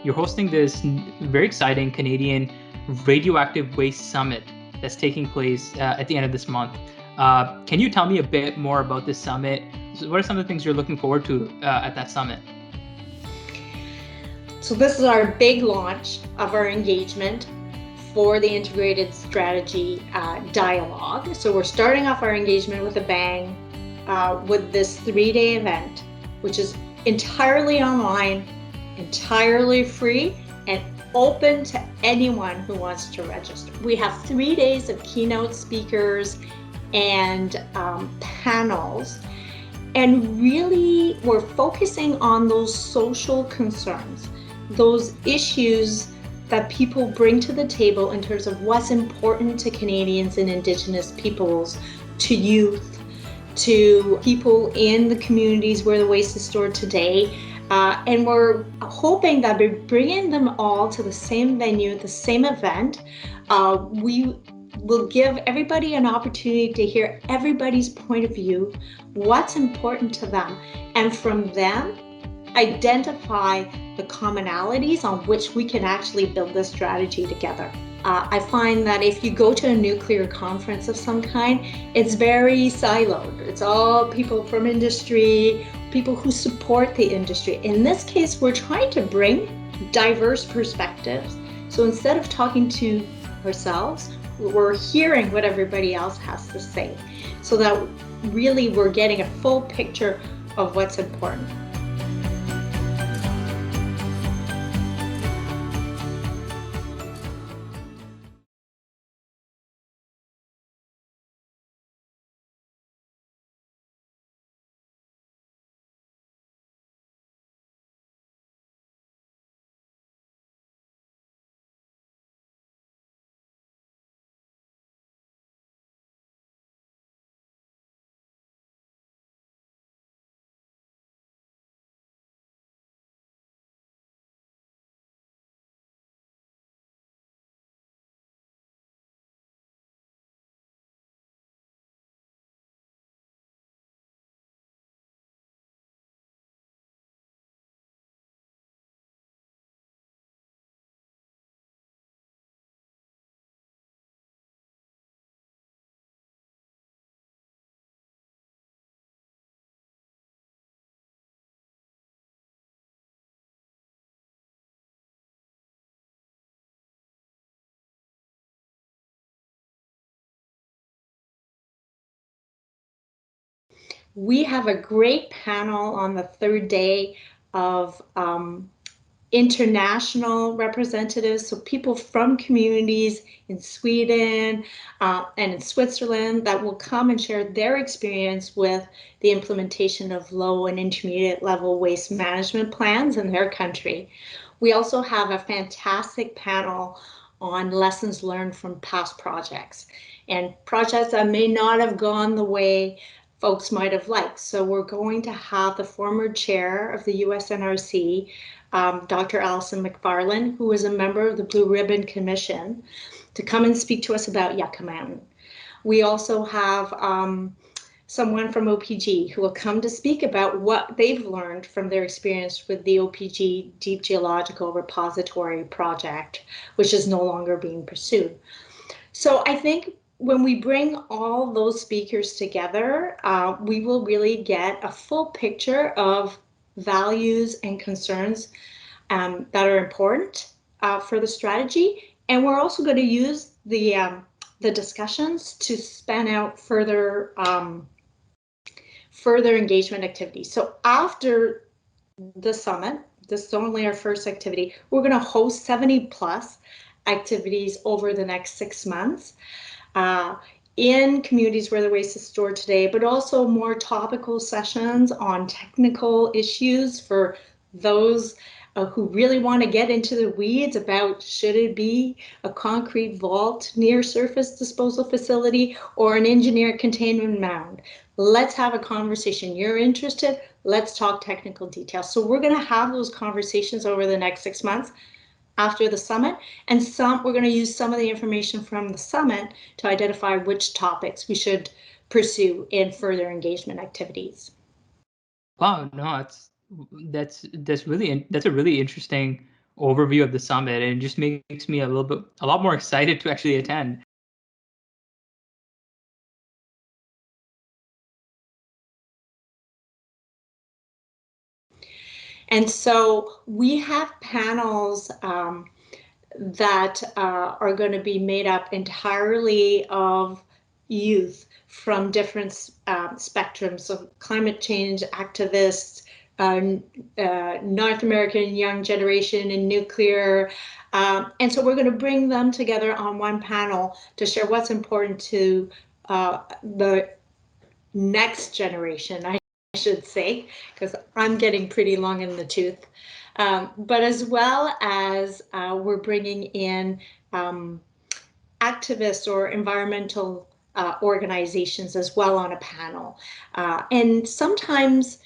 you're hosting this very exciting Canadian Radioactive Waste Summit that's taking place at the end of this month. Can you tell me a bit more about this summit? So what are some of the things you're looking forward to at that summit? So this is our big launch of our engagement for the Integrated Strategy Dialogue. So we're starting off our engagement with a bang with this 3-day event, which is entirely online, entirely free, and open to anyone who wants to register. We have 3 days of keynote speakers and panels, and really we're focusing on those social concerns, those issues that people bring to the table in terms of what's important to Canadians and Indigenous peoples, to youth, to people in the communities where the waste is stored today. And we're hoping that by bringing them all to the same venue, the same event, we will give everybody an opportunity to hear everybody's point of view, what's important to them, and from them, identify the commonalities on which we can actually build this strategy together. I find that if you go to a nuclear conference of some kind, it's very siloed. It's all people from industry, people who support the industry. In this case, we're trying to bring diverse perspectives. So instead of talking to ourselves, we're hearing what everybody else has to say, so that really we're getting a full picture of what's important. We have a great panel on the 3rd day of international representatives, so people from communities in Sweden and in Switzerland that will come and share their experience with the implementation of low and intermediate level waste management plans in their country. We also have a fantastic panel on lessons learned from past projects and projects that may not have gone the way folks might have liked. So we're going to have the former chair of the USNRC, Dr. Alison McFarland, who is a member of the Blue Ribbon Commission, to come and speak to us about Yucca Mountain. We also have someone from OPG who will come to speak about what they've learned from their experience with the OPG Deep Geological Repository project, which is no longer being pursued. So I think when we bring all those speakers together, we will really get a full picture of values and concerns that are important for the strategy. And we're also going to use the discussions to span out further engagement activities. So after the summit, this is only our first activity, we're going to host 70+ activities over the next 6 months. In communities where the waste is stored today, but also more topical sessions on technical issues for those who really want to get into the weeds about should it be a concrete vault near surface disposal facility or an engineered containment mound. Let's have a conversation. You're interested? Let's talk technical details. So we're going to have those conversations over the next 6 months after the summit, and we're going to use some of the information from the summit to identify which topics we should pursue in further engagement activities. Wow, no, that's a really interesting overview of the summit, and it just makes me a lot more excited to actually attend. And so we have panels that are going to be made up entirely of youth from different spectrums of climate change activists, North American young generation and nuclear. And so we're going to bring them together on one panel to share what's important to the next generation, I should say, because I'm getting pretty long in the tooth. But as well as we're bringing in activists or environmental organizations as well on a panel. And sometimes